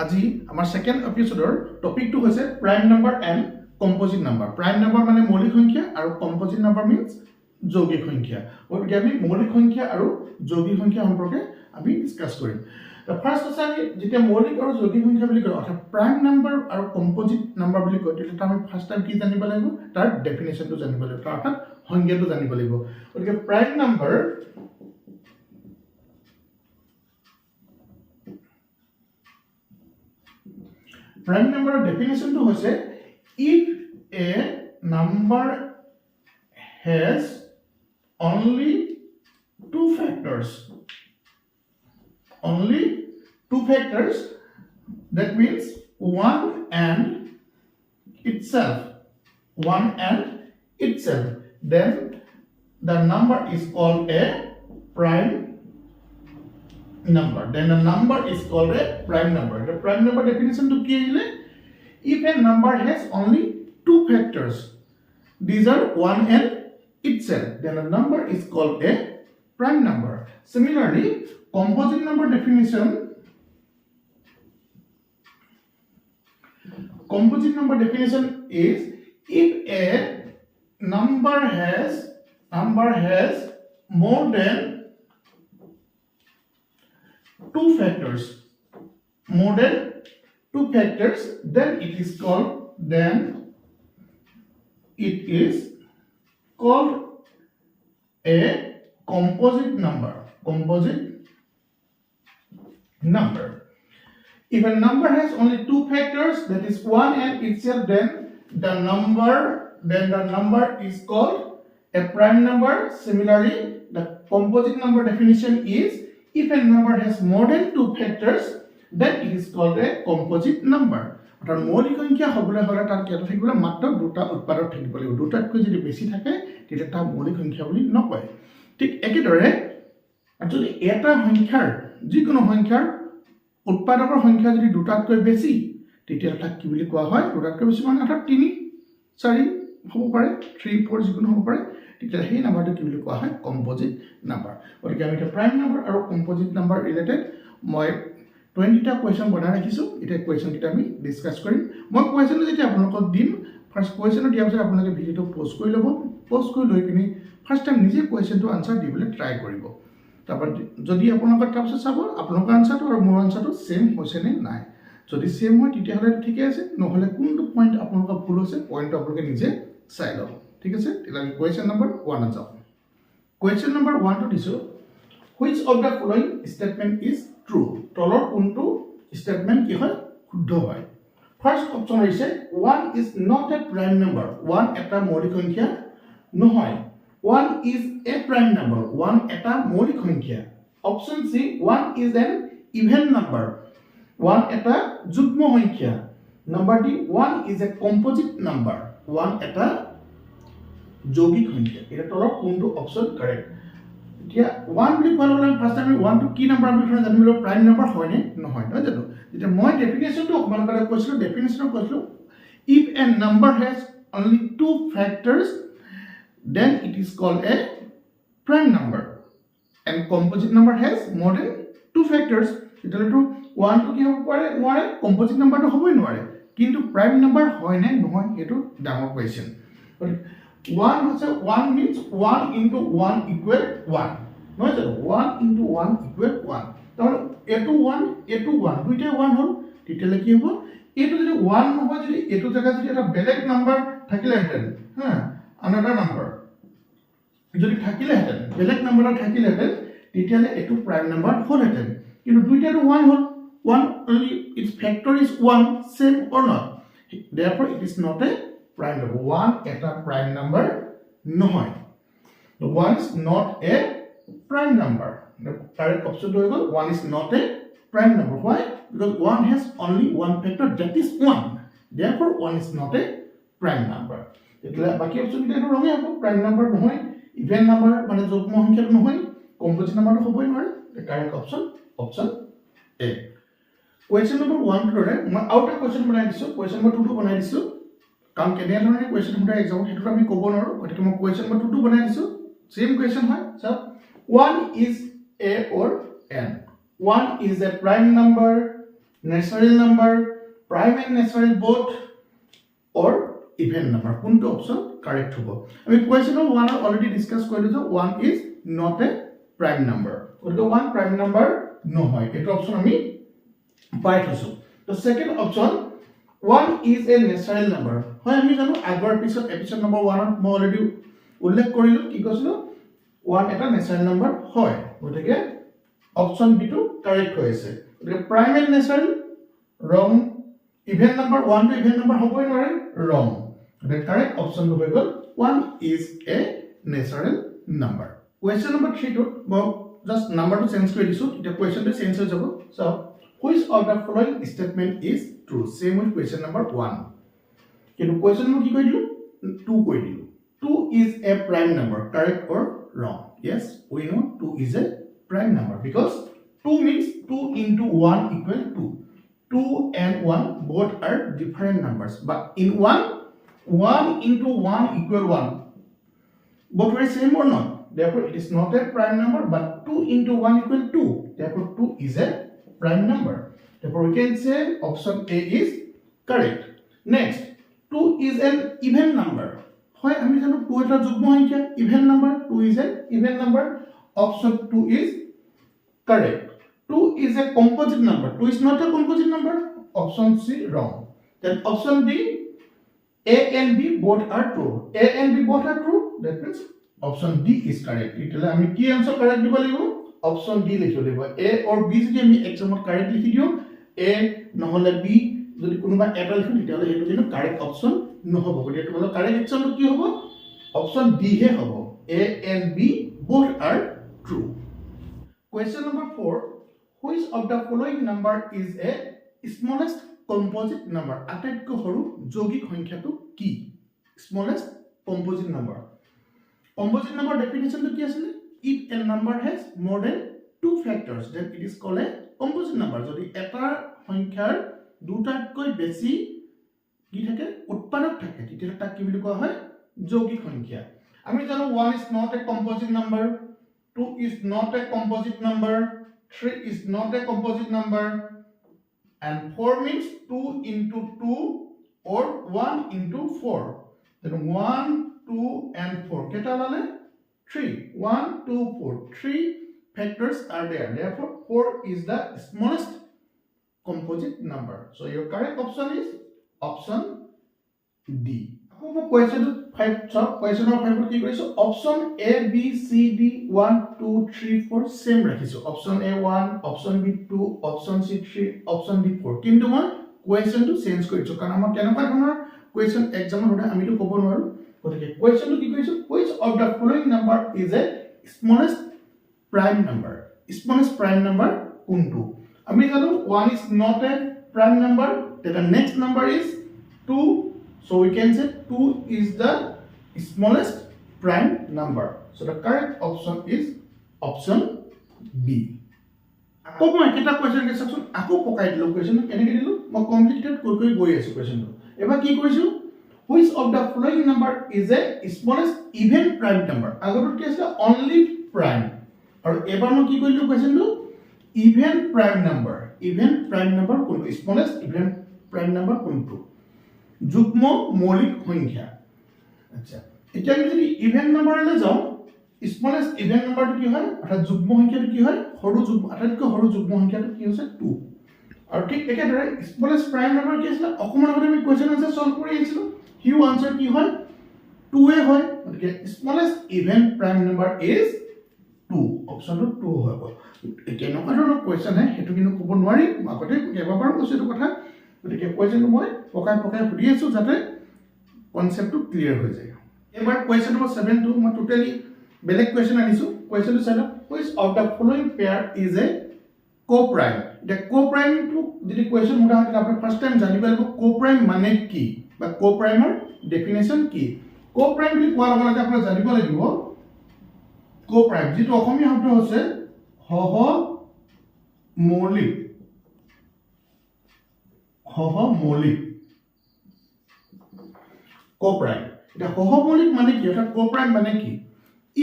আজি আমাৰ সেকেন্ড এপিসোডৰ টপিকটো হৈছে prime number and composite number prime number মানে মৌলিক সংখ্যা আৰু কম্পোজিট নাম্বাৰ মিন্স যৌগিক সংখ্যা গতিকে আমি মৌলিক সংখ্যা আৰু যৌগিক সংখ্যা সম্পৰ্কে আমি ডিসকাস কৰিম ফাৰ্স্ট আছে আমি যেতিয়া মৌলিক আৰু যৌগিক সংখ্যা বুলি কওঁ অৰ্থাৎ প্ৰাইম নাম্বাৰ আৰু কম্পোজিট নাম্বাৰ বুলি কওঁ তেতিয়া আমি ফাৰ্স্ট টাইম কি জানিব লাগিব তাৰ ডেফিনেশনটো জানিব লাগিব অৰ্থাৎ সংজ্ঞাটো জানিব লাগিব গতিকে prime number Prime number definition to hoise if a number has only two factors that means one and itself then the number is called a prime number then the number is called a prime number the prime number definition to ki ile if a number has only two factors these are one and itself then the number is called a prime number similarly composite number definition is if a number has more than two factors then it is called a composite number if a number has only two factors that is one and itself then the number is called a prime number similarly the composite number definition is if a number has more than two factors then it is called a composite number অর্থাৎ মৌলিক সংখ্যা হবলৈ হলে তার কেটা থাকিবলে মাত্র দুটা উৎপাদক থাকিব লাগিব দুটাতকৈ যদি বেছি থাকে তেতিয়া তা মৌলিক সংখ্যা বুলি নকয় ঠিক একেদৰে যদি এটা সংখ্যাৰ যিকোনো সংখ্যাৰ উৎপাদকৰ সংখ্যা যদি দুটাতকৈ বেছি তেতিয়া তাক কি বুলি কোৱা হয় দুটাতকৈ বেছি মানে অৰ্থাৎ 3 4 হ'ব পাৰে 3 4 যিকোনো হ'ব পাৰে তেতিয়া সেই নাম্বাৰটো কি বুলি কোৱা হয় কম্পোজিট নাম্বাৰ গতিকে আমি এটা প্ৰাইম নাম্বাৰ আৰু কম্পোজিট নাম্বাৰ ৰিলেটেড মই 20টা কোৱেশ্চন বনাই ৰাখিছো এটা কোৱেশ্চন কিটা আমি ডিসকাস কৰিম মই কোৱেশ্চনটো যেতিয়া আপোনালোকক দিম ফাৰ্স্ট কোৱেশ্চনটো দিয়াৰ পিছত আপোনালোকে ভিডিওটো পজ কৰি ল'ব পজ কৰি লৈ কিনি ফাৰ্স্ট টাইম নিজে কোৱেশ্চনটো আনসাৰ দিবলৈ ট্ৰাই কৰিব তাৰপৰ যদি আপোনালোকৰ তাৰপিছত চাব আপোনালোকৰ আনসাৰটো আৰু মোৰ আনসাৰটো সেম হৈছে নে নাই যদি সেম হয় তেতিয়া হলে ঠিকই আছে নহলে কোনটো পইণ্ট আপোনালোকৰ ভুল হৈছে পইণ্টটো আপোনালোকে নিজে চাই লওক ঠিক আছে তেতিয়া আমি কোৱেশ্চন নম্বৰ 1 যাও কোৱেশ্চন নম্বৰ 1 টো দিছো which of the following statement is true তলৰ কোনটো statement কি হয় শুদ্ধ হয় ফাৰ্স্ট অপচন হৈছে 1 is not a prime number 1 এটা মৌলিক সংখ্যা নহয় 1 is a prime number 1 এটা মৌলিক সংখ্যা option C 1 is an even number 1 এটা যুগ্ম সংখ্যা number D 1 is a composite number 1 এটা যৌগিক সংখ্যা এটা তলৰ কোনটো অপচন কাৰেক্ট এতিয়া 1 বুলি কোৱা লগে ফাৰ্স্ট আমি 1 টো কি নাম্বাৰ বিষয়ে জানিব লাগিব প্ৰাইম নাম্বাৰ হয় নে নহয় নহয় জানো যেতিয়া মই ডেফিনেশনটো অকমান কালে কৈছিলো ডেফিনেশন কৈছিলো if a number has only two factors then it is called a prime number and composite number has more than two factors এটাটো 1 টো কি হ'ব পাৰে নোৱাৰে কম্পোজিট নাম্বাৰটো হ'বই নোৱাৰে কিন্তু প্ৰাইম নাম্বাৰ হয় নে নহয় এটো ডাঙৰ কোৱেশ্চন 1 হৈছে 1 means 1 into 1 equal 1 নহয় জানো 1 into 1 equal 1 তাহলে এটো 1 দুইটা 1 হল তেতিয়ালে কি হ'ব এটো যদি 1 নহয় যদি এটো জায়গা যদি এটা বেলেগ নাম্বাৰ থাকিলেহেঁতেন হ্যাঁ another number যদি থাকিলেহেঁতেন বেলেগ নাম্বাৰ থাকিলেহেঁতেন তেতিয়ালে এটো প্ৰাইম নাম্বাৰ হলহেঁতেন কিন্তু দুইটাটো 1 হল 1 only its factor is 1 same or not therefore it is not a prime number 1 eta prime number নহয় the 1 is not a prime number the correct option to 1 is not a prime number why because 1 has only one factor that is 1 therefore 1 is not a prime number etla baki option kita wrong e hobo prime number নহয় even number মানে যুগ্ম সংখ্যা নহয় composite number হবই নোৱাৰে the correct option A question number 1 ধৰে মই আউটা question বনাই দিছো question number 2 বনাই দিছো কাম কেনে ধৰণে question number exam হেতু আমি ক'ব নোৱাৰো গতিকে মই question number 2 বনাই দিছো same question হয় সব 1 is a or n 1 is a prime number natural number, prime and natural both, or even number. Kunto option correct hobo. I mean question number 1 already discussed korilu jo 1 is not a prime number. Koto 1 prime number no hoy. Eto option ami pai thosu. The second option 1 is a natural number. Hoy ami janu agor episode number 1 mo already ullekh korilu ki kosilo 1 eta natural number hoy. Gotike option B to correct hoise. Gotike prime and natural wrong. Even number 1 to even number hobo nore wrong. The correct option to hoigol 1 is a natural number. Question number 3 to just number to change kori disu. The question to change hoy jabo. So which of the following statement is true? Same with question number 1. Kintu question number ki koi dilu? 2 koi dilu. 2 is a prime number. Correct or wrong? Yes, we know 2 is a prime number because 2 means 2 into 1 equal 2. 2 and 1 both are different numbers, but in 1 into 1 equal 1. Both are same or not? Therefore, it is not a prime number, but 2 into 1 equal 2. Therefore, 2 is a prime number. Therefore, we can say option A is correct. Next, 2 is an even number. Why am I saying 2 is an even number? 2 is an even number. Option 2 is correct. 2 is a composite number. 2 is not a composite number. Option C wrong. Then option D, A and B both are true. A and B both are true. That means option D is correct. It'll I key answer correct option D likhibo libo. A or B jodi ami exam correct likhi diu A নহলে B jodi konoba eta likhi ditale etu jeno correct option nohobo. Godi etu bolo correct option to ki hobo? Option D he hobo. A and B both are true. Question number 4. Which of the following number is a smallest composite number? Ataitko horu yogik honkyato ki? Smallest composite number. Composite number definition to ki asile? If a number has more than 2 factors, then it is called a composite number. Jodi eta honkyar dutatkoi beshi ki thake utpanok thake titila tak ki boli koa hoy yogik honkya. Ami jano 1 is not a composite number, 2 is not a composite number, 3 is not a composite number, and 4 means 2 into 2 or 1 into 4. Then 1, 2 and 4. Keta lale? 3. 1, 2, 4. 3 factors are there. Therefore, 4 is the smallest composite number. So your correct option is option D. Question 5. Question number 5. Option A, B, C, D, 1, 2, 3, 4. Same rakhiso. Option A 1, option B 2, option C 3, option D 4. Kintu moi question to change koricho. Karon amar kenaka dhoronor question exam hode ami to kobo noaru. Gotike question to ki koiso? Which of the following number is a smallest prime number? Smallest prime number kuntu? Ami jano 1 is not a prime number. Then the next number is 2. So we can say 2 is the smallest prime number. So the correct option is option B. Ako mo ekita question ke section ako pokai dilu question keneke dilu mo completed koi goi asu question to. Eba ki koisu? Which of the following number is a smallest even prime number? Agor ki asla only prime. Or ebar mo ki koilu question to? Even prime number. Even prime number kuntu? Smallest even prime number kuntu? Jugmo maulik honkya. Acha eta ami jodi even number le jao smallest even number to ki hoy arthat jugmo honkya to ki hoy horu jugmo atatko horu jugmo honkya to ki hoyse 2 aru thik eke dhore smallest prime number ki asla okoman agore ami question answer solve kori aisilu hiu answer ki hoy 2 e hoy okay smallest even prime number is 2 option to 2 hoy eke no karon question hai hetu kinu kobo nwari akote keba bar koisu etu kotha গতিকে কোৱেশ্চনটো মই পকাই সুধি আছো যাতে কনসেপ্টটো clear হৈ যায় এবাৰ question number 7 টো মই টোটালি বেলেগ কোৱেশ্চন আনিছো কোৱেশ্চনটো চাই লওক which of the following pair is a co-prime the co-prime টো যদি কোৱেশ্চন মুডা হয় আপুনি ফাৰ্স্ট টাইম জানিব লাগিব co-prime মানে কি বা co-primer ডেফিনেশন কি co-prime বুলি কোৱাৰ লগে লগে আপুনি জানিব লাগিব co-prime যেটো অসমীয়া শব্দ হৈছে সহ মৌলিক co-prime. The cohomolic mane ki or co-prime mane ki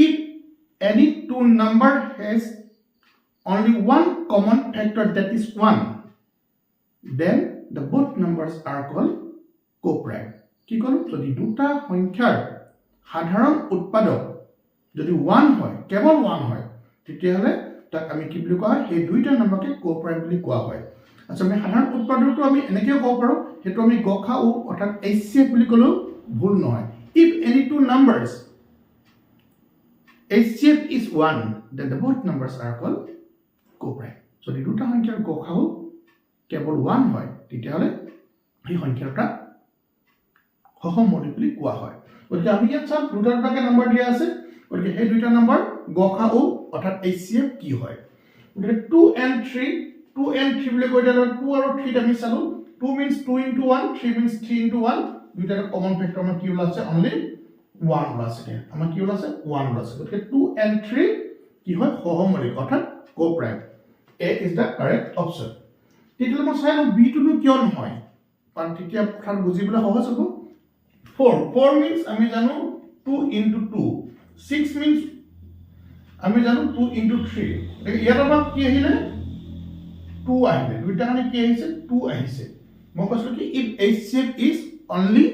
if any two number has only one common factor that is 1 then the both numbers are called co-prime. কি কলো যদি দুটা সংখ্যাৰ সাধাৰণ উৎপাদক যদি 1 হয় কেৱল 1 হয় তেতিয়াহলে তাক আমি কি বুলি কোৱা হয় এই দুইটা নম্বৰকে co-prime বুলি কোৱা হয় আচ্ছা আমি সাধাৰণ উৎপাদকটো আমি এনেকেও ক'ব পাৰো হেতু আমি গখা ও অৰ্থাৎ HCF বুলি কলো ভুল নহয় if any two numbers HCF is 1 then the both numbers are called co-prime যদি দুটা সংখ্যাৰ গখা ও কেৱল 1 হয় তেতিয়াহলে এই সংখ্যাটা সহমৌলিক বুলি কোৱা হয় গতিকে আমি ইয়াত চাম দুটা দুটাকে নম্বৰ দিয়া আছে গতিকে সেই দুইটা নম্বৰ গখা ও অৰ্থাৎ HCF কি হয় গতিকে 2 and 3 বুলি কৈ দিলে 2 আৰু 3 আমি চালো 2 means 2 into 1 3 means 3 into 1 দুইটা কমন ফেক্টৰ আমাৰ কি ওলাছে only 1 ওলাছে আমাৰ কি ওলাছে 1 ওলাছে গতিকে 2 and 3 কি হয় সহমৌলিক অৰ্থাৎ co-prime A is the correct option তেতিয়ালে মই চাই লম B টো কিয় নহয় কাৰণ তেতিয়া কথা বুজিবলৈ সহজ হ'ব 4 means আমি জানো 2 into 2 6 means আমি জানো 2 into 3 দেখি ইয়াৰ পৰা কি আহিলে 2 আহিলে দুইটা মানে কি আহিছে 2 আহিছে মই কৈছো কি if HCF is only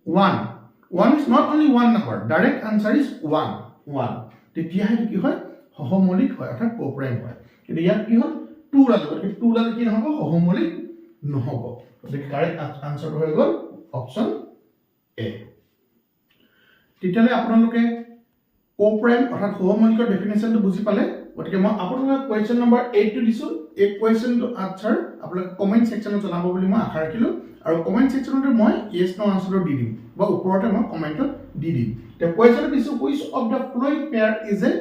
1 is not only one number direct answer is 1 তেতিয়া কি হয় সহমৌলিক হয় অৰ্থাৎ co-prime হয় কিন্তু ইয়াত কি হ'ল 2 লাগে 2 লাগে কি নহব সহমৌলিক নহব the correct answer হৈ গল option A তেতিয়ালে আপোনালোকে co-prime অৰ্থাৎ সহমৌলিকৰ ডেফিনেশনটো বুজি পালে গতিকে মই আপোনালোকক কোৱেশ্চন নম্বৰ 8 টো দিছো এই কোৱেশ্চনটো আনসাৰ আপোনালোকে কমেন্ট সেকশনত জনাব বুলি মই আশা ৰাখিলো আৰু কমেন্ট সেকশনত মই yes no আনসাৰ দি দিম বা ওপৰতে মই কমেন্টত দি দিম তে কোৱেশ্চন দিছো which of the following pair is a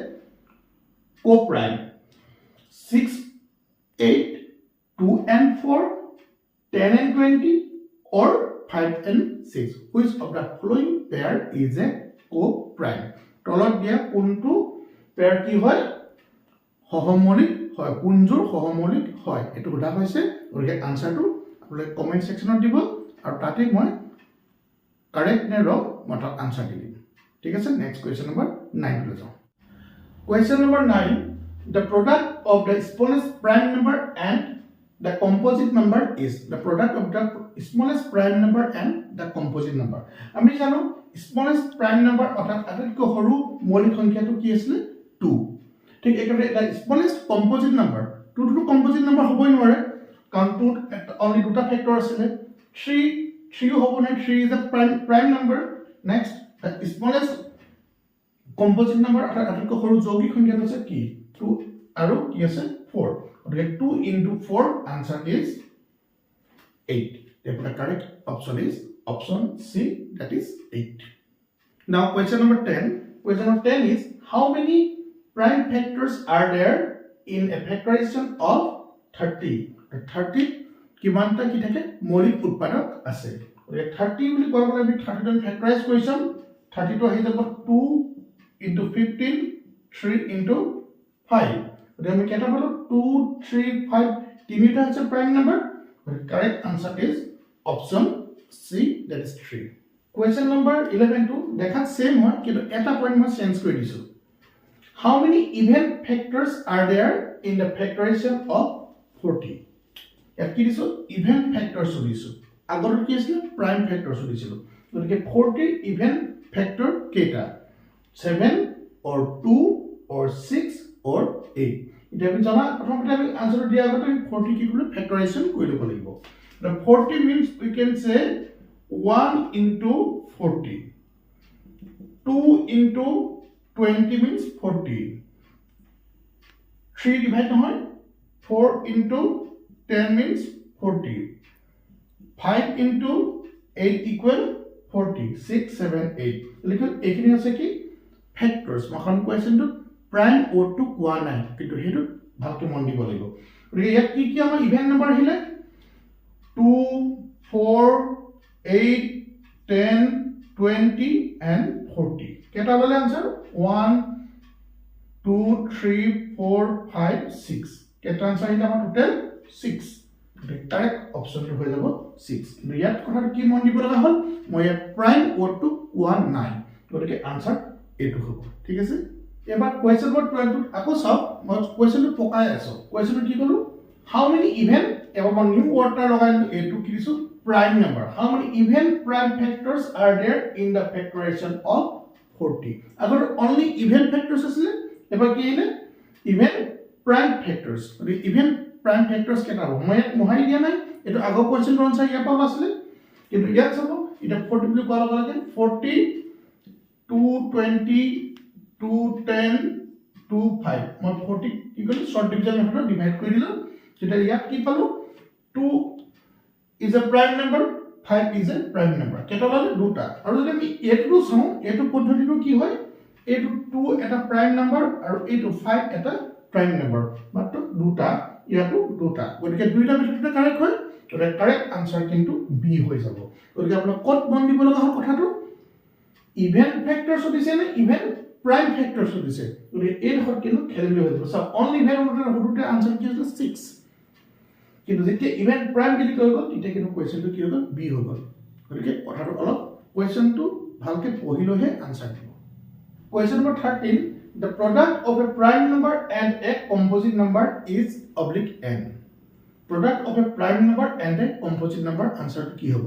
co-prime 6 8 2 and 4 10 and 20 or 5 and 6 which of the following pair is a co-prime তলত দিয়া কোনটো পেয়াৰ কি হয় সহমৌলিক হয় কোনজোৰ সহমৌলিক হয় এটো সোধা হৈছে গতিকে আনসাৰটো আপোনালোকে কমেন্ট সেকশনত দিব আৰু তাতে মই কাৰেক্ট নে ৰং মই তাত আনসাৰ দি দিম ঠিক আছে নেক্সট কোৱেশ্চন নম্বৰ 9 লৈ যাও question number 9 the product of the smallest prime number and the composite number is the product of the smallest prime number and the composite number আমি জানো smallest prime number অৰ্থাৎ আটাইতকৈ সৰু মৌলিক সংখ্যাটো কি আছিল 2 ঠিক একেদৰে the smallest composite number 2 টো composite number হ'বই নোৱাৰে কাৰণ 2 only দুটা ফেক্টৰ আছিল 3 হ'ব নাই 3 is a prime number next the smallest composite number অৰ্থাৎ আটাইতকৈ সৰু যৌগিক সংখ্যাটো আছে কি 2 আৰু কি আছে 4 okay 2 into 4 answer is 8 therefore the correct option is option C that is 8 now question number 10 is how many prime factors are there in a factorization of 30 30 কিমানটা কি থাকে মৌলিক উৎপাদক আছে okay 30 বুলি কোৱা গলে আমি 30 টা ফেক্টৰাইজ কৰিছম 30 টো আহি যাব 2 into 15 3 into 5 then we get about 2 3 5 তিনিটা আছে prime number the correct answer is option C that is 3 question number 11 to দেখা same হয় কিন্তু এটা পয়েন্ট মই চেঞ্জ কৰি দিছো how many even factors are there in the factorization of 40 ইয়াত কি দিছো even factors দিছো আগৰ কি আছিল prime factors দিছিল গতিকে 40 even factor কেটা 7 or 2 or 6 or 8 এটা আমি জানা প্ৰথমতে আমি আনসাৰ দিয়া আগতে 40 কি কৰিলে ফেক্টৰাইজেশন কৰি লব লাগিব the 40 means we can say 1 into 40 2 into 20 means 40 3 divide নহয় 4 into 10 means 40 5 into 8 equal 40 6 7 8 লিখো এখিনি আছে কি ফেক্টৰস মাখন কোৱেশ্চনটো prime or to কোৱা নাই কিন্তু হেতু ভালকে মন দিব লাগিব গতিকে ইয়াত কি কি আমাৰ ইভেন নম্বৰ আহিলে 2 4 8 10 20 and 40 কেটা বলে आंसर 1 2 3 4 5 6 কেটা आंसर আহিলে আমাৰ টোটাল 6 the correct option হৈ যাব 6 কিন্তু ইয়াত কথা কি মন দিব লগা হল মই prime or to কোৱা নাই গতিকে आंसर এটো হ'ব ঠিক আছে এবাৰ কোৱেশ্চন নম্বৰ 12 আকৌ চাও মই কোৱেশ্চনটো পকাই আছো কোৱেশ্চনটো কি কলো how many even এবাৰ মই নিউ ওয়ার্ডটা লগাইলো এটো কি দিছো prime number. How many even prime factors are there in the factorization of 40? Agar only even factors asle ebar ki ile even prime factors. Even prime factors keta hobo moi mohai dia nai eto agor question ron answer ya pa asle kintu yat sabo eta 40 boli koa lage 40 220 210 25 মই 40 কি কলি short division method divide কৰি দিলো সেটা ইয়াত কি পালো 2 is a prime number 5 is a prime number কেটা হলে দুটা আৰু যদি আমি এটো চাও এটো পদ্ধতিটো কি হয় এটো 2 এটা prime number আৰু এটো 5 এটা prime number মাত্ৰ দুটা ইয়াটো দুটা গতিকে দুইটা ভিতৰতে কারেক্ট হয় তো কারেক্ট আনসার কিন্তু বি হৈ যাব গতিকে আপোন কত বন দিব লগা হল কথাটো ইভেন ফ্যাক্টরস দিছে নে ইভেন prime factors দিছে গতিকে এই হল কিন্তু খেলমি হৈ যাব সো অনলি ইভেন হলতে আনসার কি আছে 6 কিন্তু যেতিয়া ইভেন প্রাইম বুলি কৈ গল তেতিয়া কিন্তু কোৱেশ্চনটো কি হৈ গল বি হৈ গল গতিকে কথাটো অলপ কোৱেশ্চনটো ভালকে পঢ়িলেহে আনসাৰ দিব question number 13 the product of a prime number and a composite number is oblique n product of a prime number and a composite number আনসাৰটো কি হ'ব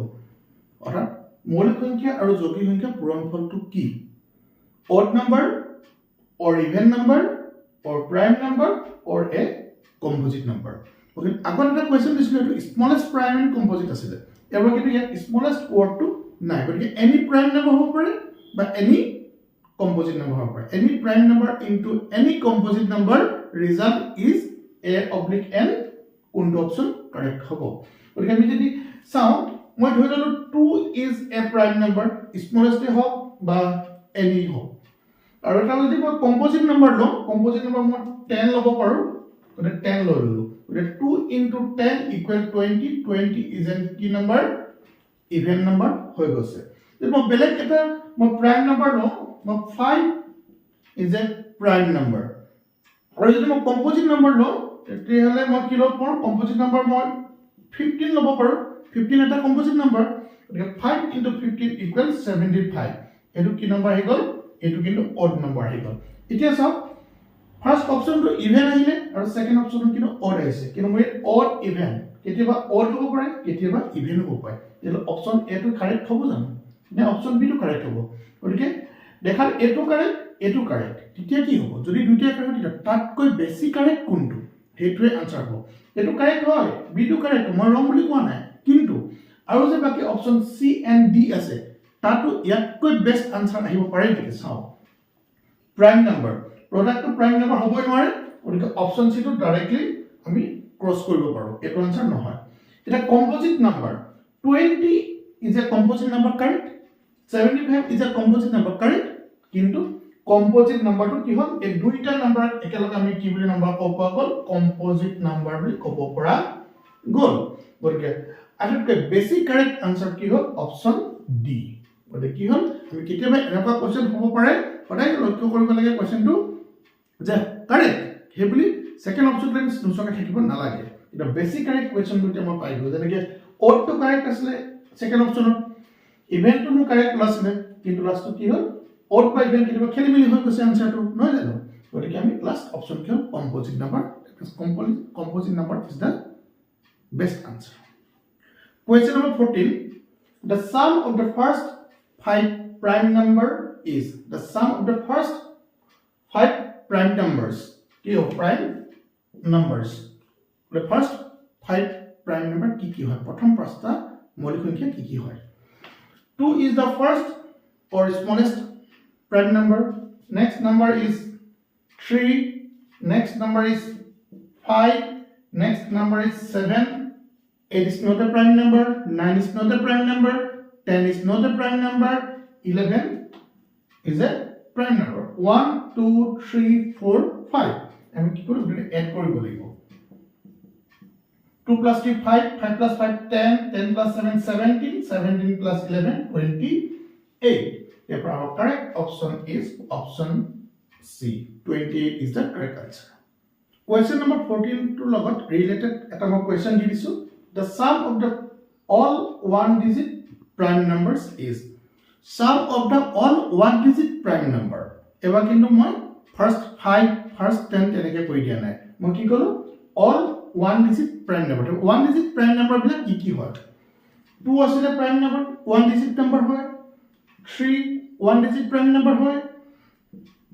অৰ্থাৎ মৌলিক সংখ্যা আৰু যৌগিক সংখ্যা পূৰণফলটো কি odd number or even number or prime number or a composite number okay আগৰ এটা কোৱেশ্চন দিছিল এটো স্মলেষ্ট প্ৰাইম এণ্ড কম্পোজিট আছিল এবাৰ কিন্তু ইয়াত স্মলেষ্ট ওয়াৰ্ডটো নাই গতিকে এনি প্ৰাইম নম্বৰ হ'ব পাৰে বা এনি কম্পোজিট নম্বৰ হ'ব পাৰে any prime number into any composite number result is a oblique n কোনটো অপচন কাৰেক্ট হ'ব গতিকে আমি যদি চাও মই ধৰি ললো 2 is a prime number smallest হ'ব বা এনি হ'ব আৰু এটা যদি মই কম্পোজিট নম্বৰ লওঁ কম্পোজিট নম্বৰ মই 10 ল'ব পাৰো গতিকে 10 লৈ ললো 2 into 10 equal 20 20 is a key number even number হৈ গৈছে যদি মই বেলেগ এটা মই prime number লওঁ মই 5 is a prime number আৰু যদি মই composite number লওঁ তেতিয়াহলে মই কি ল'ব পাৰো composite number মই 15 ল'ব পাৰো 15 এটা composite number গতিকে 5 into 15 equal 75 এটো কি নম্বৰ হৈ গল এটো কিন্তু odd number হৈ গল এতিয়া চাও First option to even আহিলে আৰু second option কিনো odd আহিছে কিনো মই odd even কেতিয়াবা odd হ'ব পাৰে কেতিয়াবা even হ'ব পাৰে তেল option A টো কারেক্ট হ'ব জানো নে option B টো কারেক্ট হ'ব গতিকে দেখাল A টো কারেক্ট তেতিয়া কি হ'ব যদি দুইটা কারেক্ট তেতিয়া তাতকৈ বেছি কারেক্ট কোনটো হেতুৱে আনসাৰ হ'ব এটো কাৰেক্ট হয় B টো কাৰেক্ট মই ৰং বুলি কোৱা নাই কিন্তু আৰু যে বাকি option C and D আছে তাতো ইয়াতকৈ বেষ্ট আনসাৰ আহিব পাৰে নেকি চাও prime number product to prime number হ'ব নোৱাৰে গতিকে অপচন সি টো ডাইৰেক্টলি আমি ক্ৰস কৰিব পাৰো এটো আনসাৰ নহয় এটা composite number 20 is a composite number correct 75 is a composite number correct কিন্তু কম্পোজিট নাম্বাৰটো কি হ'ল এই দুইটা নাম্বাৰ একেলগে আমি কি বুলি নাম্বাৰ ক'ব গল কম্পোজিট নাম্বাৰ বুলি ক'ব পৰা গল গতিকে আটাইতকৈ বেছি কাৰেক্ট আনসাৰ কি হ'ল অপচন ডি গতিকে কি হ'ল আমি কেতিয়াবা এনেকুৱা কোৱেশ্চন হ'ব পাৰে সদায় লক্ষ্য কৰিব লাগে কোৱেশ্চনটো যে কারেক্ট হে বুলি সেকেন্ড অপশনটো আমি নুচকে থাকিব নালাগে এটা বেসিক কারেক্ট কোৱেশ্চন দুটা মই পাই গলো যেনেকে odd টো কারেক্ট আসলে সেকেন্ড অপশনত ইভেন্ট টো কারেক্ট লাস্টে কিন্তু লাস্ট কি হল odd বা ইভেন্ট কিবা খেলিমেলি হৈ গৈছে আনসাৰটো নহয় জানো গতিকে আমি লাস্ট অপশন কি composite number composite number is the best answer Question number 14 the sum of the first 5 prime number is the sum of the first 5 prime numbers কি হয় prime numbers the first 5 prime number কি হয় প্ৰথম পাঁচটা মৌলিক সংখ্যা কি হয় 2 is the first or smallest prime number next number is 3 next number is 5 next number is 7 8 is not a prime number 9 is not a prime number 10 is not a prime number 11 is a prime number 1 2 3 4 5 আমি কি করব add কৰিব লাগিব 2 plus 3 5 5 plus 5 10 10 plus 7 17 17 plus 11 28 therefore our correct option is option C 28 is the correct answer question number 14 to লগত related এটা মই question দি দিছো the sum of the all one digit prime numbers is sum of the all one digit prime number এবাৰ কিন্তু মই first 5 first 10 তেনেকে কৈ দিয়া নাই মই কি কলো all one digit prime number. One digit prime number বিলাক কি হয়? 2 আসলে prime number, one digit number হয়. 3 one digit prime number হয়.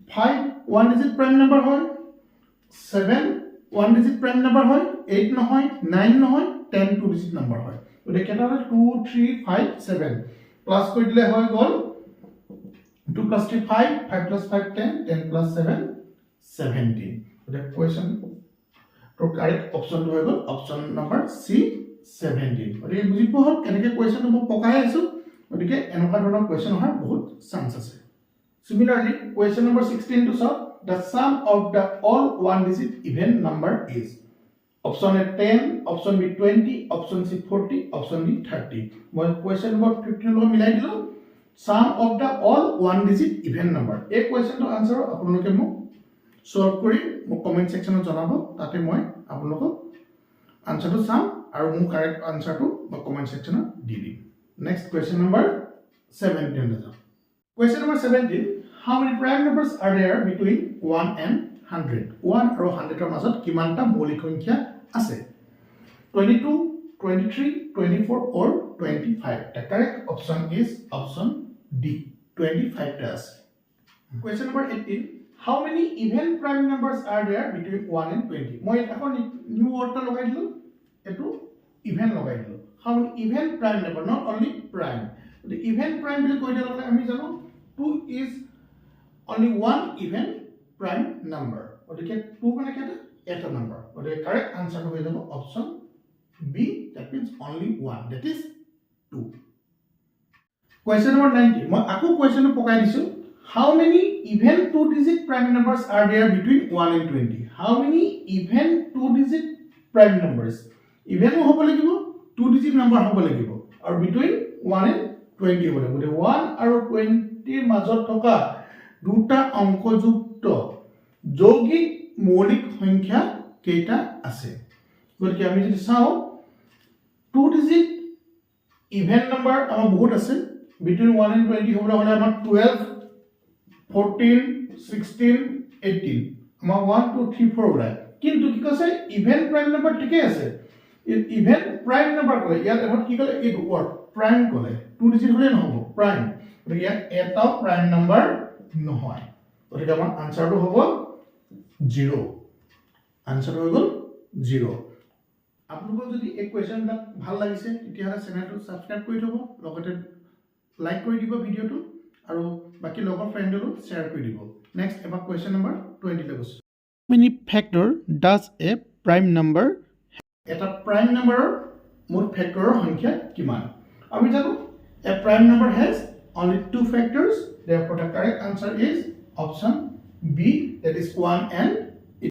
5 one digit prime number হয়. 7 one digit prime number হয়. 8 নহয়, 9 নহয়, 10 two digit number হয়. গতিকে কেটা হয় 2 3 5 7 প্লাস কৰি দিলে হয় গল 2 plus 3 5 5 plus 5 10 10 plus 7 17. The question to correct option to have option number C 17. Okay, বুজি পোৱা কেনেকৈ question টো পকাই আছো গতিকে এনেকুৱা ধৰণৰ question অহাৰ বহুত চান্স আছে Similarly question number 16 to solve the sum of the all one digit even number is option A 10 option B 20 option C 40 option D 30 মই question number 15 লগত মিলাই দিলো sum of the all one digit even number এই question টো answer আপোনালোকে মোক solve কৰি মোক comment section ত জনাব তাতে মই আপোনালোকক answer টো চাম আৰু মোৰ correct answer টো মই comment section ত দি দিম next question number 17 আছে question number 17 how many prime numbers are there between 1 and 100 1 আৰু 100 ৰ মাজত কিমানটা মৌলিক সংখ্যা আছে 22 23 24 or 25 the correct option is option D 25 টা আছে question number 18 how many even prime numbers are there between 1 and 20 মই এখন new word টা লগাই দিলো এটো even লগাই দিলো how many even prime number not only prime the even prime বুলি কইলে লগে আমি জানো 2 is only one even prime number ওদিকে 2 মানে কেটা এটা নাম্বার ওদিকে correct answer হৈ যাব option B that means only one that is 2 question number 19 মই আকো question টো পকাই দিছো how many even two digit prime numbers are there between 1 and 20 how many even two digit prime numbers even হ'ব লাগিব two digit number হ'ব লাগিব আৰু between 1 and 20 হ'ব লাগিব 1 আৰু 20 ৰ মাজত থকা দুটা অংকযুক্ত যৌগিক মৌলিক সংখ্যা কেইটা আছে গতিকে আমি যদি চাও two digit even number আমাৰ বহুত আছে between 1 and 20 হ'ব হলে আমাৰ 12 14 16 18 আমাৰ 1 2 3 4 ওলাই কিন্তু কি কৈছে ইভেন প্ৰাইম নম্বৰ ঠিকই আছে ইভেন প্ৰাইম নম্বৰ কলে ইয়াত এখন কি কলে এই ওয়াৰ্ড প্ৰাইম কলে 2 ডিজিট হলে নহব প্ৰাইম গতিকে ইয়াত এটাও প্ৰাইম নম্বৰ নহয় গতিকে আমাৰ আনসাৰটো হ'ব 0 আনসাৰ হৈ গল 0 আপোনালোকৰ যদি এই কোৱেশ্চনটা ভাল লাগিছে তেতিয়াহলে চেনেলটো সাবস্ক্ৰাইব কৰি থব লগতে লাইক কৰি দিব ভিডিওটো আৰু বাকি লগৰ ফ্ৰেণ্ডৰো শেয়াৰ কৰি দিব নেক্সট এবাৰ কোৱেশ্চন নম্বৰ 20 লৈ গৈছো how many factor does a prime number এটা prime number মোট ফ্যাক্টৰৰ সংখ্যা কিমান আমি জানো a prime number has only two factors therefore the correct answer is option B that is 1 and